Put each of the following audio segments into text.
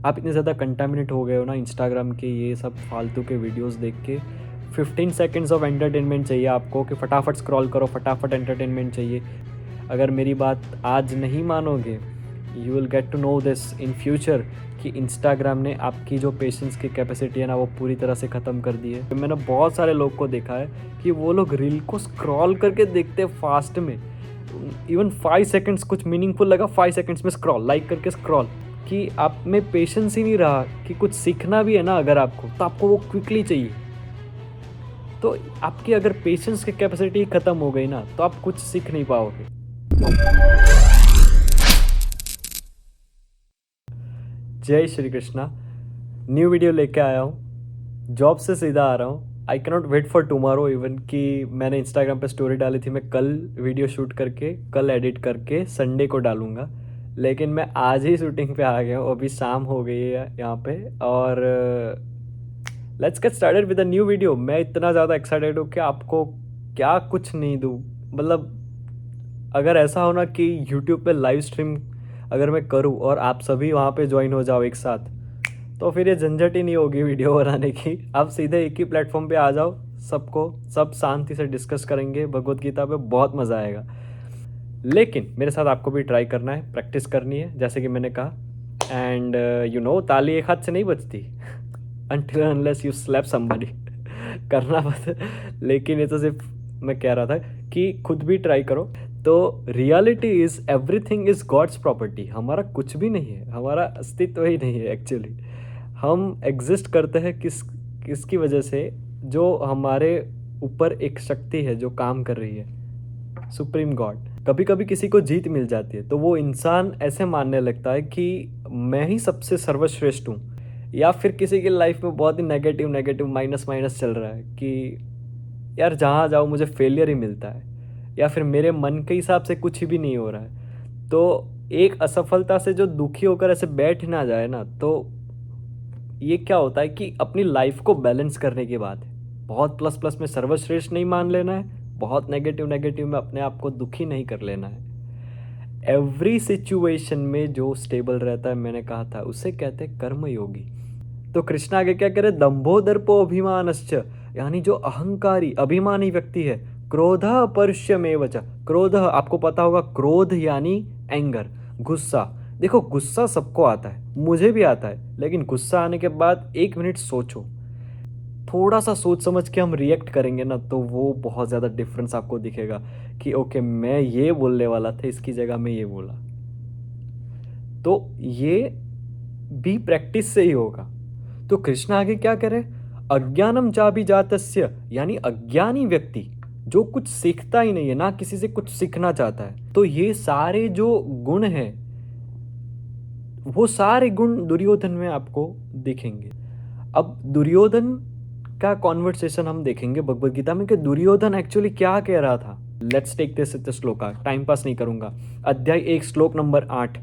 आप इतने ज़्यादा कंटामिनेट हो गए हो ना इंस्टाग्राम के ये सब फालतू के वीडियोस देख के। 15 सेकंड्स ऑफ एंटरटेनमेंट चाहिए आपको कि फटाफट स्क्रॉल करो, फटाफट एंटरटेनमेंट चाहिए। अगर मेरी बात आज नहीं मानोगे, you will get to know this in future कि इंस्टाग्राम ने आपकी जो पेशेंस की कैपेसिटी है ना वो पूरी तरह से ख़त्म कर दी है। मैंने बहुत सारे लोग को देखा है कि वो लोग रील को स्क्रॉल करके देखते हैं फास्ट में। इवन 5 सेकंड्स कुछ मीनिंगफुल लगा, 5 सेकंड्स में स्क्रॉल, लाइक करके स्क्रॉल, कि आप में पेशेंस ही नहीं रहा कि कुछ सीखना भी है ना अगर आपको, तो आपको वो क्विकली चाहिए। तो आपकी अगर पेशेंस की कैपेसिटी ख़त्म हो गई ना तो आप कुछ सीख नहीं पाओगे। जय श्री कृष्णा। न्यू वीडियो लेके आया हूँ, जॉब से सीधा आ रहा हूँ। I cannot wait for tomorrow even कि मैंने इंस्टाग्राम पे स्टोरी डाली थी, मैं कल वीडियो शूट करके कल एडिट करके संडे को डालूँगा, लेकिन मैं आज ही शूटिंग पे आ गया हूँ। अभी शाम हो गई है यहाँ पे और let's get started with a new video. मैं इतना ज़्यादा एक्साइटेड हूँ कि आपको क्या कुछ नहीं दूँ। मतलब अगर ऐसा हो ना कि यूट्यूब पे लाइव स्ट्रीम अगर मैं करूँ और आप सभी वहाँ पे ज्वाइन हो जाओ एक साथ, तो फिर ये झंझट ही नहीं होगी वीडियो बनाने की। आप सीधे एक ही प्लेटफॉर्म पे आ जाओ, सब शांति से डिस्कस करेंगे भगवत गीता पे, बहुत मज़ा आएगा। लेकिन मेरे साथ आपको भी ट्राई करना है, प्रैक्टिस करनी है जैसे कि मैंने कहा। एंड यू नो ताली एक हाथ से नहीं बजती until unless you slap somebody करना पड़ता। लेकिन ये तो सिर्फ मैं कह रहा था कि खुद भी ट्राई करो। तो reality is everything is God's property. हमारा कुछ भी नहीं है, हमारा अस्तित्व ही नहीं है एक्चुअली। हम एग्जिस्ट करते हैं किसकी वजह से, जो हमारे ऊपर एक शक्ति है जो काम कर रही है, सुप्रीम गॉड। कभी कभी किसी को जीत मिल जाती है तो वो इंसान ऐसे मानने लगता है कि मैं ही सबसे सर्वश्रेष्ठ हूँ। या फिर किसी की लाइफ में बहुत ही नेगेटिव नेगेटिव माइनस माइनस चल रहा है कि यार जहाँ जाओ मुझे फेलियर ही मिलता है, या फिर मेरे मन के हिसाब से कुछ भी नहीं हो रहा है। तो एक असफलता से जो दुखी होकर ऐसे बैठ ना जाए ना, तो ये क्या होता है कि अपनी लाइफ को बैलेंस करने की बात है। बहुत प्लस प्लस में सर्वश्रेष्ठ नहीं मान लेना है, बहुत नेगेटिव नेगेटिव में अपने आप को दुखी नहीं कर लेना है। एवरी सिचुएशन में जो स्टेबल रहता है, मैंने कहा था, उसे कहते हैं कर्मयोगी। तो कृष्ण आगे क्या कह रहे, दंभो दर्पो अभिमानश्च, यानी जो अहंकारी अभिमानी व्यक्ति है, क्रोध अपरुष्यमेव च। क्रोध, आपको पता होगा क्रोध यानी एंगर, गुस्सा। देखो गुस्सा सबको आता है, मुझे भी आता है, लेकिन गुस्सा आने के बाद 1 मिनट सोचो, थोड़ा सा सोच समझ के हम रिएक्ट करेंगे ना तो वो बहुत ज़्यादा डिफरेंस आपको दिखेगा कि ओके मैं ये बोलने वाला था, इसकी जगह मैं ये बोला। तो ये भी प्रैक्टिस से ही होगा। तो कृष्ण आगे क्या करे, अज्ञानम चाभिजातस्य, यानी अज्ञानी व्यक्ति जो कुछ सीखता ही नहीं है, ना किसी से कुछ सीखना चाहता है। तो ये सारे जो गुण हैं, वो सारे गुण दुर्योधन में आपको दिखेंगे। अब दुर्योधन का कॉन्वर्सेशन हम देखेंगे भगवत गीता में कि दुर्योधन एक्चुअली क्या कह रहा था। Let's take this it shloka, time pass नहीं करूंगा। अध्याय 1 श्लोक नंबर 8,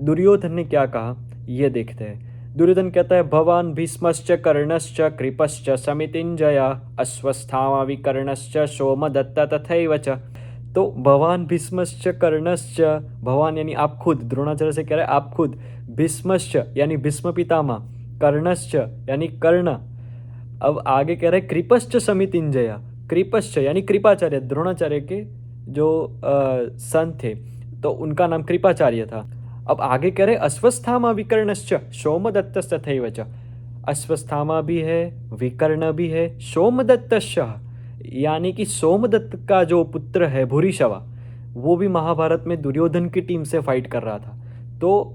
दुर्योधन ने क्या कहा ये देखते हैं। दुर्योधन कहता है, भवान भीष्मश्च कर्णश्च कृपश्च समितिंजया अश्वस्थामा विकर्णश्च सोमदत्त तथैव च। तो भवान भीष्मश्च कर्णश्च, भवान यानी आप खुद, द्रोणाचार्य से कह रहे हैं आप खुद, भीष्मश्च यानी भीष्म पितामह, कर्णश्च यानी कर्ण। अब आगे कह रहे हैं कृपश्च समितिंजया, कृपश्च यानी कृपाचार्य, द्रोणाचार्य के जो सन थे तो उनका नाम कृपाचार्य था। अब आगे कह रहे अश्वस्थामा विकर्णश्च सोमदत्तश्च तथैव च। अश्वस्थामा भी है, विकर्ण भी है, सोमदत्तश्च यानी कि सोमदत्त का जो पुत्र है भूरिश्रवा, वो भी महाभारत में दुर्योधन की टीम से फाइट कर रहा था। तो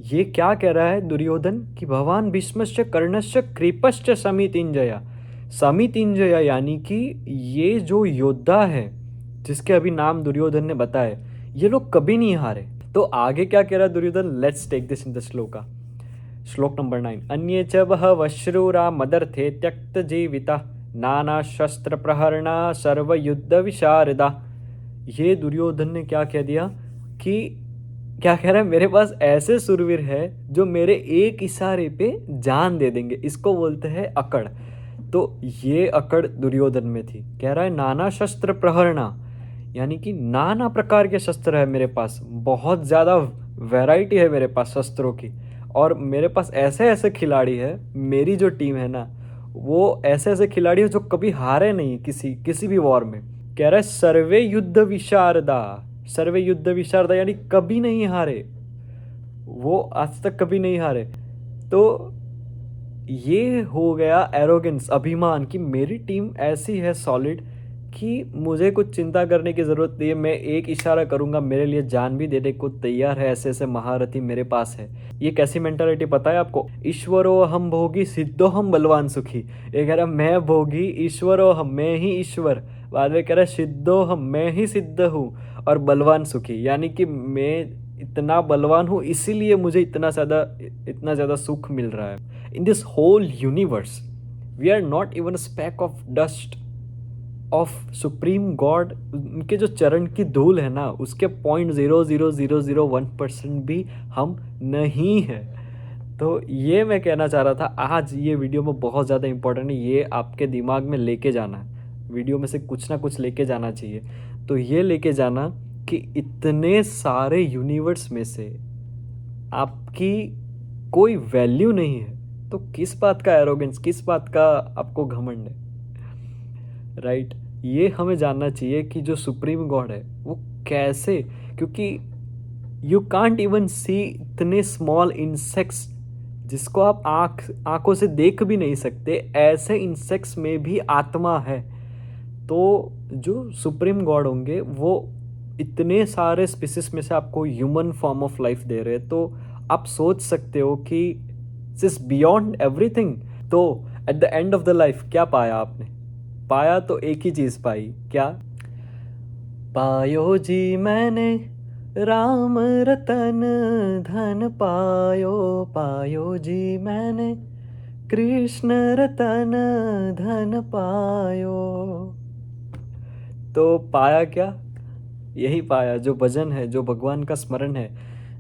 ये क्या कह रहा है दुर्योधन कि भवान भीष्मश्च कर्णश्च कृपश्च समितिंजया। समितिंजया यानी कि ये जो योद्धा है जिसके अभी नाम दुर्योधन ने बताए, ये लोग कभी नहीं हारे। तो आगे क्या कह रहा है Duryodhan, let's take this in the shloka. श्लोक नंबर 9, अन्ये च बहवः शूरा मदर्थे त्यक्त जीविता नाना शस्त्र प्रहरणा सर्वयुद्ध विशारदा। ये दुर्योधन ने क्या कह दिया कि क्या कह रहा है, मेरे पास ऐसे सुरवीर है जो मेरे एक इशारे पे जान दे देंगे, इसको बोलते हैं अकड़। तो ये अकड़ दुर्योधन में थी। कह रहा है नाना शस्त्र प्रहरणा, यानी कि नाना प्रकार के शस्त्र है मेरे पास, बहुत ज़्यादा वैरायटी है मेरे पास शस्त्रों की, और मेरे पास ऐसे ऐसे खिलाड़ी है, मेरी जो टीम है ना, वो ऐसे ऐसे खिलाड़ी है जो कभी हारे नहीं किसी भी वॉर में। कह रहा है सर्वे युद्ध विशारदा, यानी कभी नहीं हारे, वो आज तक कभी नहीं हारे। तो ये हो गया एरोगेंस, अभिमान, कि मेरी टीम ऐसी है सॉलिड कि मुझे कुछ चिंता करने की ज़रूरत नहीं है। मैं एक इशारा करूंगा, मेरे लिए जान भी देने को तैयार है, ऐसे ऐसे महारथी मेरे पास है। ये कैसी मेंटालिटी पता है आपको? ईश्वरो हम भोगी सिद्धो हम बलवान सुखी। ये कह रहा मैं भोगी, ईश्वरो हम, मैं ही ईश्वर। बाद में कह रहा सिद्धो हम, मैं ही सिद्ध हूँ, और बलवान सुखी, यानी कि मैं इतना बलवान हूँ इसीलिए मुझे इतना ज़्यादा सुख मिल रहा है। In this whole universe, we are not even a speck of dust of supreme God। उनके जो चरण की धूल है ना, उसके 0.00001% भी हम नहीं है। तो ये मैं कहना चाह रहा था, आज ये वीडियो में बहुत ज़्यादा इंपॉर्टेंट है, ये आपके दिमाग में लेके जाना है, वीडियो में से कुछ ना कुछ लेके जाना चाहिए। तो ये लेके जाना कि इतने सारे यूनिवर्स में से आपकी कोई वैल्यू नहीं है, तो किस बात का एरोगेंस, किस बात का आपको घमंड है, राइट? ये हमें जानना चाहिए कि जो सुप्रीम गॉड है वो कैसे, क्योंकि यू कांट इवन सी इतने स्मॉल इंसेक्ट्स जिसको आप आंखों से देख भी नहीं सकते, ऐसे इंसेक्ट्स में भी आत्मा है। तो जो सुप्रीम गॉड होंगे वो इतने सारे स्पीसीज में से आपको ह्यूमन फॉर्म ऑफ लाइफ दे रहे हैं, तो आप सोच सकते हो कि इज बियॉन्ड एवरीथिंग। तो at the end of the life क्या पाया आपने? पाया तो एक ही चीज पाई, क्या पायो जी मैंने? राम रतन धन पायो, पायो जी मैंने कृष्ण रतन धन पायो। तो पाया क्या? यही पाया, जो भजन है, जो भगवान का स्मरण है,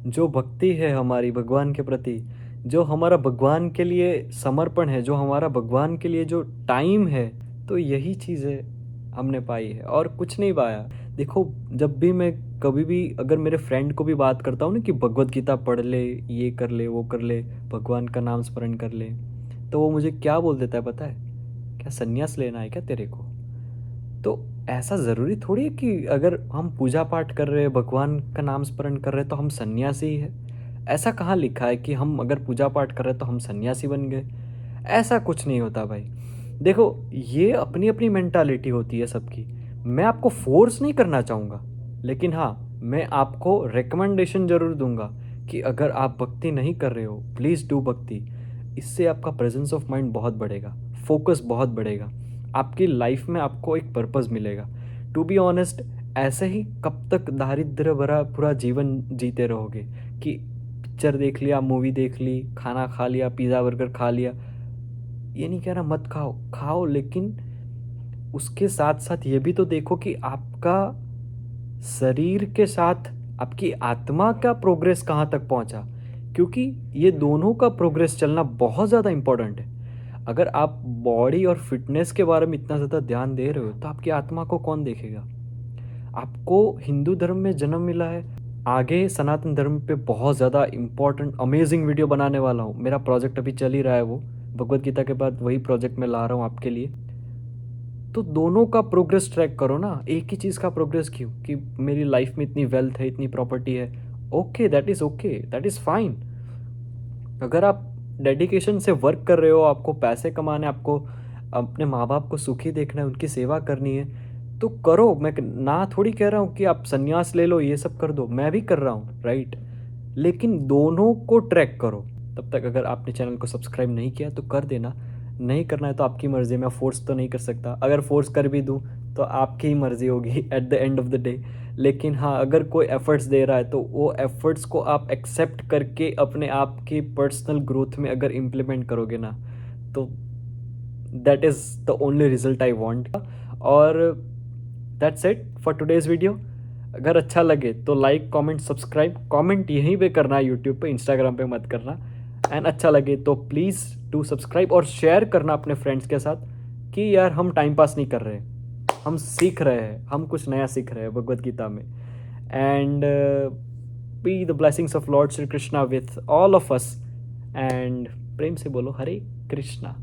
जो भक्ति है हमारी भगवान के प्रति, जो हमारा भगवान के लिए समर्पण है, जो हमारा भगवान के लिए जो टाइम है, तो यही चीज़ें हमने पाई है और कुछ नहीं पाया। देखो, जब भी मैं कभी भी अगर मेरे फ्रेंड को भी बात करता हूँ ना कि भगवत गीता पढ़ ले, ये कर ले, वो कर ले, भगवान का नाम स्मरण कर ले, तो वो मुझे क्या बोल देता है पता है? क्या संन्यास लेना है क्या तेरे को? तो ऐसा ज़रूरी थोड़ी है कि अगर हम पूजा पाठ कर रहे हैं, भगवान का नाम स्मरण कर रहे हैं तो हम सन्यासी ही है। ऐसा कहाँ लिखा है कि हम अगर पूजा पाठ कर रहे हैं तो हम सन्यासी बन गए? ऐसा कुछ नहीं होता भाई। देखो, ये अपनी अपनी मेंटालिटी होती है सबकी। मैं आपको फोर्स नहीं करना चाहूँगा, लेकिन हाँ, मैं आपको रिकमेंडेशन ज़रूर दूंगा कि अगर आप भक्ति नहीं कर रहे हो, प्लीज़ डू भक्ति। इससे आपका प्रेजेंस ऑफ माइंड बहुत बढ़ेगा, फोकस बहुत बढ़ेगा, आपकी लाइफ में आपको एक पर्पस मिलेगा। टू बी ऑनेस्ट, ऐसे ही कब तक दारिद्र्य भरा पूरा जीवन जीते रहोगे कि पिक्चर देख लिया, मूवी देख ली, खाना खा लिया, पिज़्ज़ा बर्गर खा लिया। ये नहीं कह रहा मत खाओ, खाओ, लेकिन उसके साथ साथ ये भी तो देखो कि आपका शरीर के साथ आपकी आत्मा का प्रोग्रेस कहाँ तक पहुँचा, क्योंकि ये दोनों का प्रोग्रेस चलना बहुत ज़्यादा इम्पोर्टेंट है। अगर आप बॉडी और फिटनेस के बारे में इतना ज़्यादा ध्यान दे रहे हो तो आपकी आत्मा को कौन देखेगा? आपको हिंदू धर्म में जन्म मिला है, आगे सनातन धर्म पे बहुत ज़्यादा इम्पोर्टेंट अमेजिंग वीडियो बनाने वाला हूँ। मेरा प्रोजेक्ट अभी चल ही रहा है, वो भगवत गीता के बाद वही प्रोजेक्ट मैं ला रहा हूँ आपके लिए। तो दोनों का प्रोग्रेस ट्रैक करो ना, एक ही चीज़ का प्रोग्रेस क्यों कि मेरी लाइफ में इतनी वेल्थ है, इतनी प्रॉपर्टी है। Okay, that is fine. अगर आप डेडिकेशन से वर्क कर रहे हो, आपको पैसे कमाने, आपको अपने माँ बाप को सुखी देखना है, उनकी सेवा करनी है, तो करो। मैं ना थोड़ी कह रहा हूँ कि आप संन्यास ले लो, ये सब कर दो, मैं भी कर रहा हूँ, राइट? लेकिन दोनों को ट्रैक करो। तब तक अगर आपने चैनल को सब्सक्राइब नहीं किया तो कर देना, नहीं करना है तो आपकी मर्ज़ी, मैं फोर्स तो नहीं कर सकता। अगर फोर्स कर भी दूँ तो आपकी ही मर्ज़ी होगी at the end of the day. लेकिन हाँ, अगर कोई एफ़र्ट्स दे रहा है तो वो एफ़र्ट्स को आप एक्सेप्ट करके अपने आप की पर्सनल ग्रोथ में अगर इम्प्लीमेंट करोगे ना, तो that is the only result I want. और that's it for today's video. अगर अच्छा लगे तो लाइक, कमेंट, सब्सक्राइब। कमेंट यहीं पे करना है यूट्यूब पे, इंस्टाग्राम पे मत करना। एंड अच्छा लगे तो प्लीज़ डू सब्सक्राइब और शेयर करना अपने फ्रेंड्स के साथ कि यार हम टाइम पास नहीं कर रहे, हम सीख रहे हैं, हम कुछ नया सीख रहे हैं भगवत गीता में। And be the blessings of lord Shri Krishna with all of us and प्रेम से बोलो हरे कृष्णा।